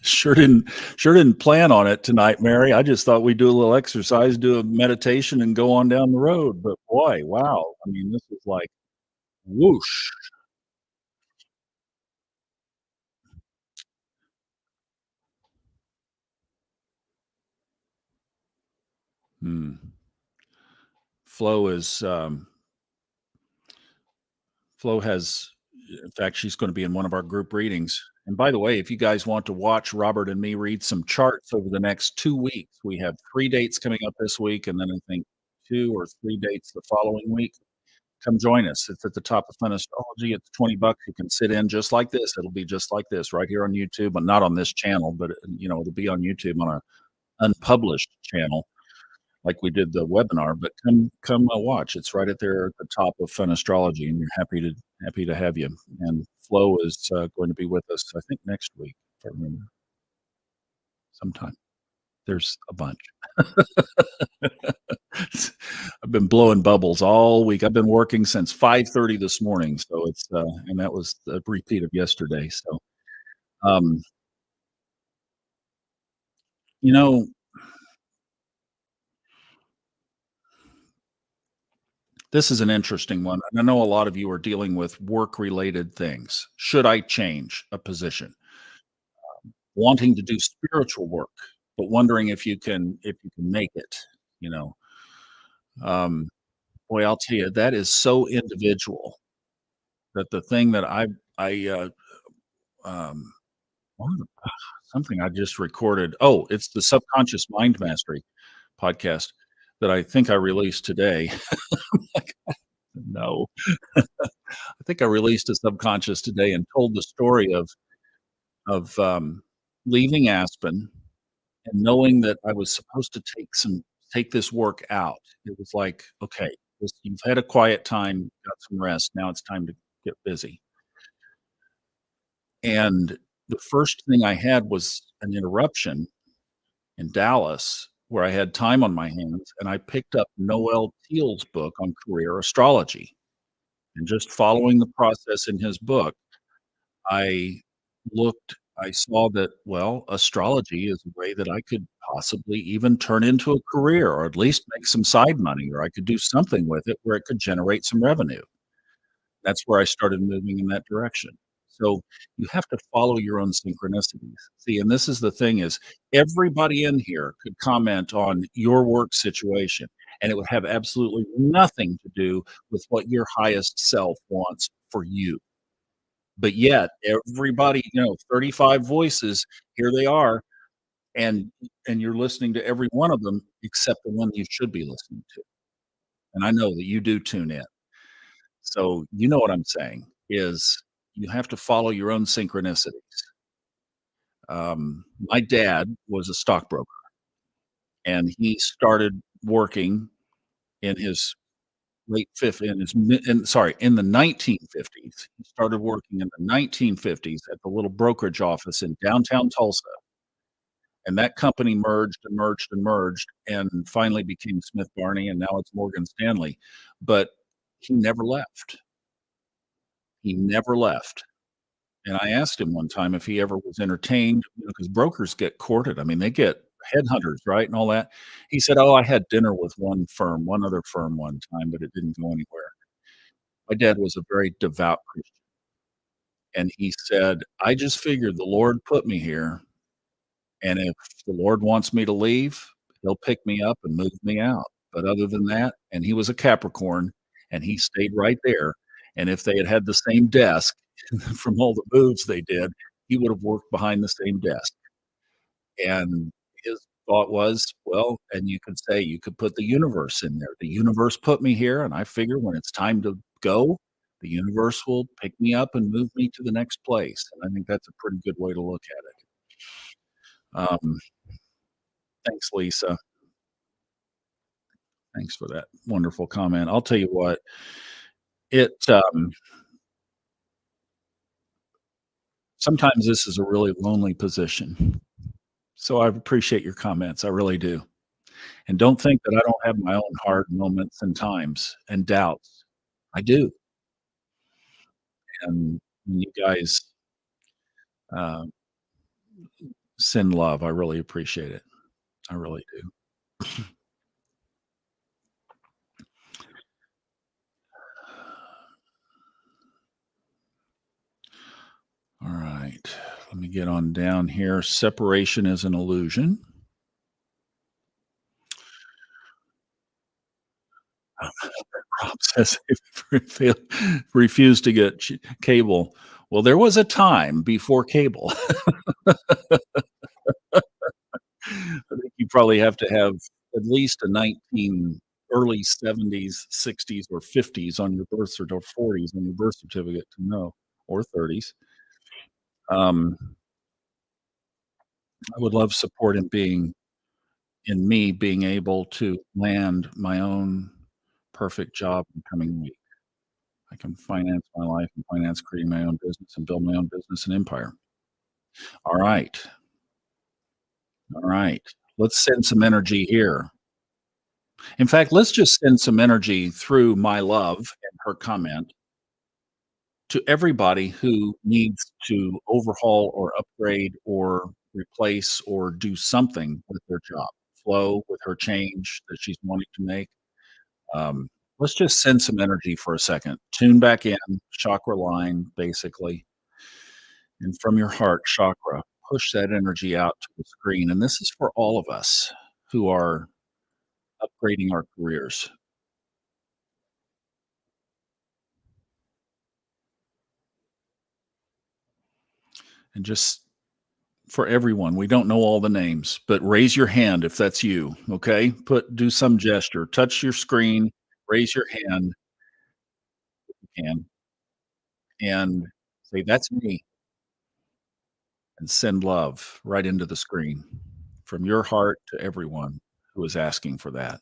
Sure didn't plan on it tonight, Mary. I just thought we'd do a little exercise, do a meditation, and go on down the road, but boy, wow. I mean, this is like whoosh. Hmm. Flow is, flow has In fact, she's gonna be in one of our group readings. And by the way, if you guys want to watch Robert and me read some charts over the next 2 weeks, we have 3 dates coming up this week, and then I think 2 or 3 dates the following week. Come join us. It's at the top of Fun Astrology. It's 20 bucks. You can sit in just like this. It'll be just like this right here on YouTube, but not on this channel, but, it'll be on YouTube on a unpublished channel like we did the webinar, but come watch. It's right at there at the top of Fun Astrology, and we're happy to have you. And Flo is going to be with us, I think, next week, if I remember, sometime. There's a bunch. I've been blowing bubbles all week. I've been working since 5:30 this morning, so and that was a repeat of yesterday. So, um, you know, this is an interesting one. And I know a lot of you are dealing with work-related things. Should I change a position? Wanting to do spiritual work, but wondering if you can make it, you know? Um, Boy, I'll tell you, that is so individual that the thing that um, one of the something I just recorded. Oh, it's the Subconscious Mind Mastery podcast that I think I released today. Like, no. I think I released a Subconscious today and told the story of leaving Aspen and knowing that I was supposed to take this work out. It was like, "Okay, you've had a quiet time, got some rest, now it's time to get busy." And the first thing I had was an interruption in Dallas where I had time on my hands, and I picked up Noel Teal's book on career astrology. And just following the process in his book, I I saw that, well, astrology is a way that I could possibly even turn into a career or at least make some side money, or I could do something with it where it could generate some revenue. That's where I started moving in that direction. So you have to follow your own synchronicities. See, and this is the thing is everybody in here could comment on your work situation and it would have absolutely nothing to do with what your highest self wants for you. But yet everybody, 35 voices, here they are, and you're listening to every one of them except the one you should be listening to. And I know that you do tune in. So, you know what I'm saying is you have to follow your own synchronicities. My dad was a stockbroker, and he started working in his late fifth in his mid in sorry, in the 1950s. He started working in the 1950s at the little brokerage office in downtown Tulsa, and that company merged and merged and merged and finally became Smith Barney, and now it's Morgan Stanley. But he never left. He never left. And I asked him one time if he ever was entertained, because brokers get courted. I mean, they get headhunters, right, and all that. He said, "Oh, I had dinner with one other firm one time, but it didn't go anywhere." My dad was a very devout Christian, and he said, "I just figured the Lord put me here, and if the Lord wants me to leave, he'll pick me up and move me out. But other than that," and he was a Capricorn, and he stayed right there, and if they had had the same desk from all the moves they did, he would have worked behind the same desk. And his thought was, well, and you could put the universe in there. The universe put me here, and I figure when it's time to go, the universe will pick me up and move me to the next place. And I think that's a pretty good way to look at it. Thanks, Lisa. Thanks for that wonderful comment. I'll tell you what, it sometimes this is a really lonely position. So I appreciate your comments. I really do. And don't think that I don't have my own hard moments and times and doubts. I do. And when you guys, uh, send love, I really appreciate it. I really do. All right. Let me get on down here. Separation is an illusion. says they refuse to get cable. Well, there was a time before cable. I think you probably have to have at least a 19 early 70s, 60s, or 50s on your birth cert or 40s on your birth certificate to know, or 30s. Um, I would love support in me being able to land my own perfect job in the coming week. I can finance my life and finance creating my own business and build my own business and empire. All right. All right. Let's send some energy here. In fact, let's just send some energy through my love and her comment to everybody who needs to overhaul or upgrade or replace or do something with their job. Flow with her change that she's wanting to make. Um, let's just send some energy for a second. Tune back in, chakra line, basically. And from your heart chakra, push that energy out to the screen. And this is for all of us who are upgrading our careers. And just for everyone, we don't know all the names, but raise your hand if that's you. Okay. Do some gesture, touch your screen, raise your hand if you can, and say, "That's me," and send love right into the screen from your heart to everyone who is asking for that.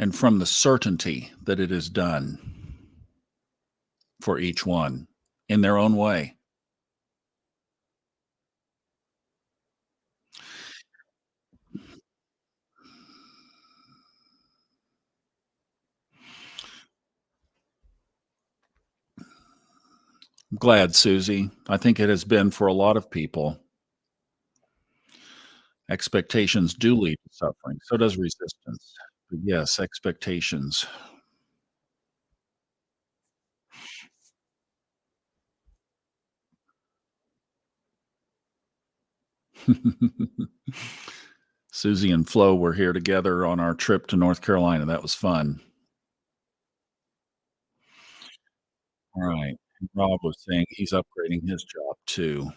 And from the certainty that it is done for each one in their own way. I'm glad, Susie. I think it has been for a lot of people. Expectations do lead to suffering. So does resistance. But yes, expectations. Susie and Flo were here together on our trip to North Carolina. That was fun. All right. And Rob was saying he's upgrading his job too.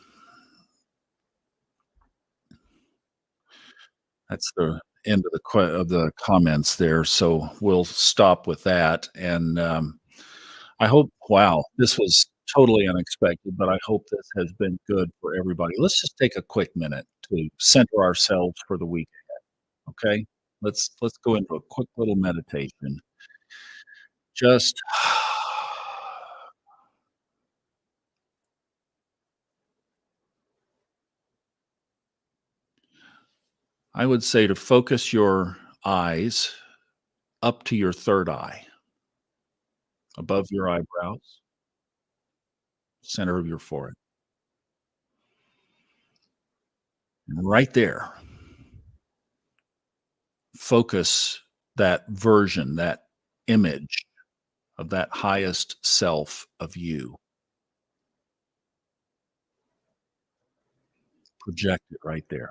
That's the end of of the comments there. So we'll stop with that. And I hope, wow, this was totally unexpected, but I hope this has been good for everybody. Let's just take a quick minute to center ourselves for the week. Okay. Let's go into a quick little meditation. Just I would say to focus your eyes up to your third eye, above your eyebrows, center of your forehead. And right there, focus that version, that image of that highest self of you. Project it right there.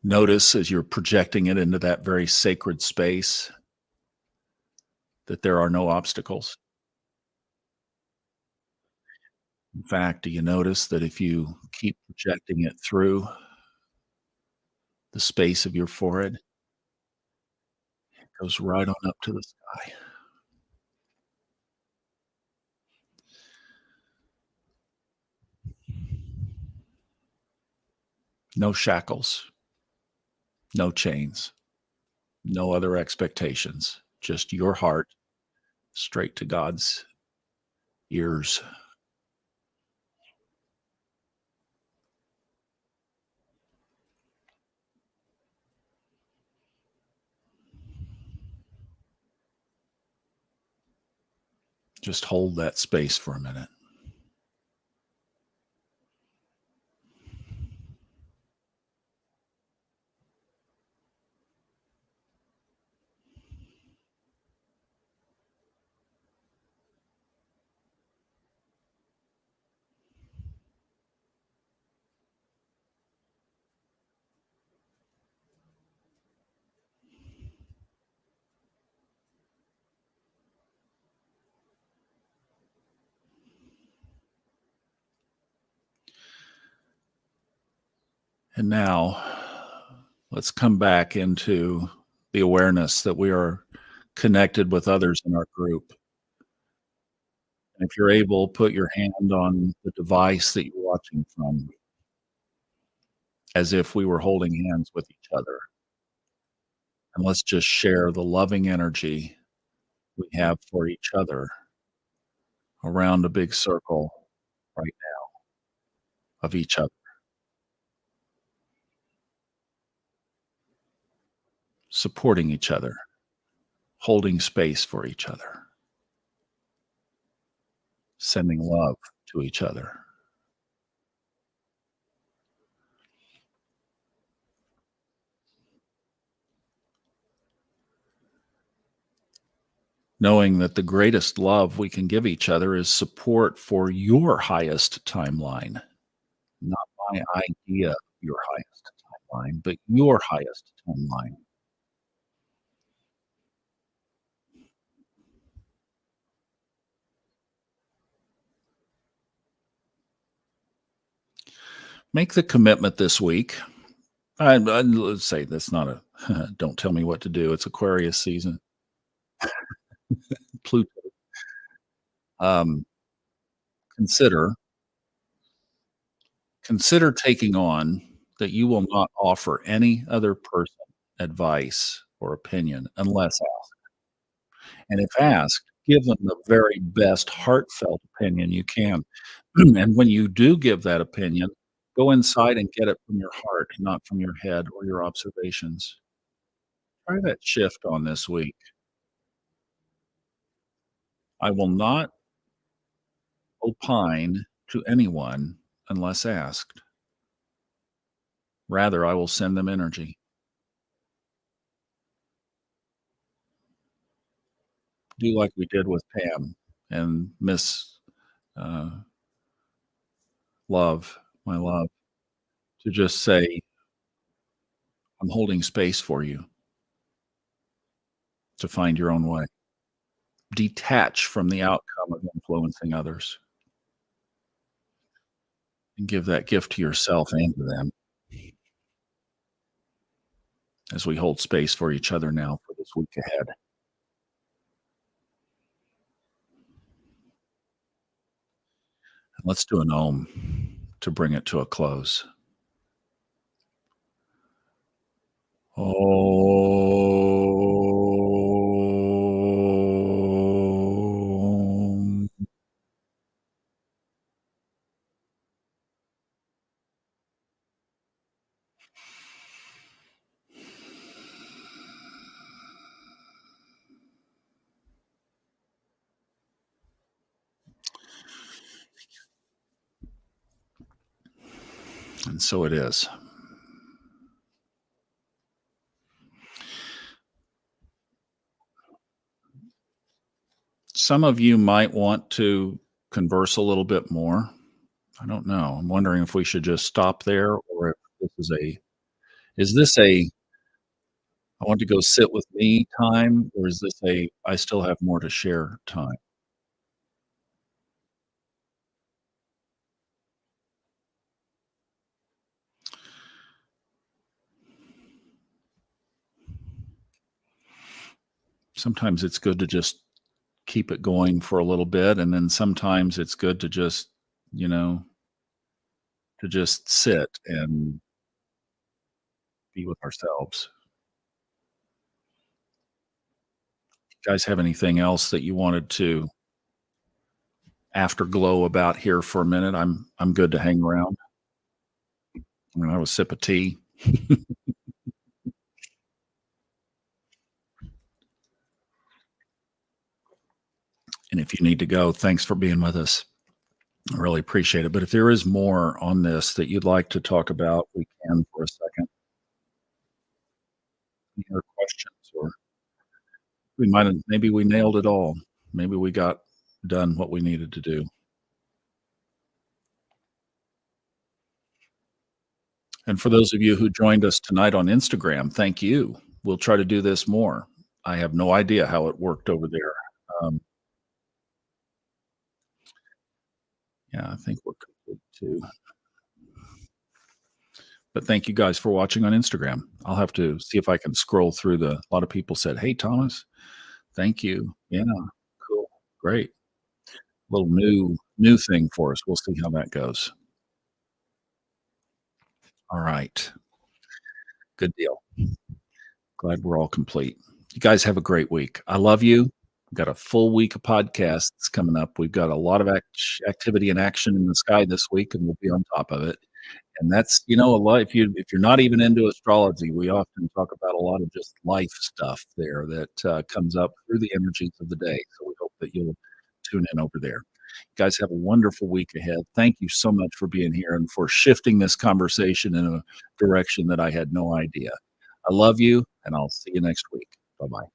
Notice as you're projecting it into that very sacred space that there are no obstacles. In fact, do you notice that if you keep projecting it through the space of your forehead, it goes right on up to the sky? No shackles, no chains, no other expectations, just your heart straight to God's ears. Just hold that space for a minute. And now let's come back into the awareness that we are connected with others in our group. And if you're able, put your hand on the device that you're watching from as if we were holding hands with each other. And let's just share the loving energy we have for each other around a big circle right now of each other, supporting each other, holding space for each other, sending love to each other, knowing that the greatest love we can give each other is support for your highest timeline, not my idea of your highest timeline, but your highest timeline. Make the commitment this week. Let's say that's not a don't tell me what to do. It's Aquarius season. Pluto. Um, consider consider taking on that you will not offer any other person advice or opinion unless asked. And if asked, give them the very best heartfelt opinion you can. And when you do give that opinion, go inside and get it from your heart, not from your head or your observations. Try that shift on this week. I will not opine to anyone unless asked. Rather, I will send them energy. Do like we did with Pam and Miss uh, Love, my love, to just say, I'm holding space for you to find your own way. Detach from the outcome of influencing others and give that gift to yourself and to them as we hold space for each other now for this week ahead. And let's do an Om to bring it to a close. Om. And so it is. Some of you might want to converse a little bit more. I don't know. I'm wondering if we should just stop there or if is this a I want to go sit with me time, or is this a I still have more to share time? Sometimes it's good to just keep it going for a little bit, and then sometimes it's good to just, you know, to just sit and be with ourselves. Guys have anything else that you wanted to afterglow about here for a minute? I'm good to hang around. I mean, I have a sip of tea. And if you need to go, thanks for being with us. I really appreciate it. But if there is more on this that you'd like to talk about, we can for a second. Any other questions? Or we might have, maybe we nailed it all. Maybe we got done what we needed to do. And for those of you who joined us tonight on Instagram, thank you. We'll try to do this more. I have no idea how it worked over there. Um, yeah, I think we're complete too. But thank you guys for watching on Instagram. I'll have to see if I can scroll through the a lot of people said, "Hey, Thomas, thank you." Yeah, cool. Great. Little new thing for us. We'll see how that goes. All right. Good deal. Glad we're all complete. You guys have a great week. I love you. We've got a full week of podcasts coming up. We've got a lot of activity and action in the sky this week, and we'll be on top of it. And that's, a lot if you're not even into astrology, we often talk about a lot of just life stuff there that, comes up through the energies of the day. So we hope that you'll tune in over there. You guys have a wonderful week ahead. Thank you so much for being here and for shifting this conversation in a direction that I had no idea. I love you, and I'll see you next week. Bye-bye.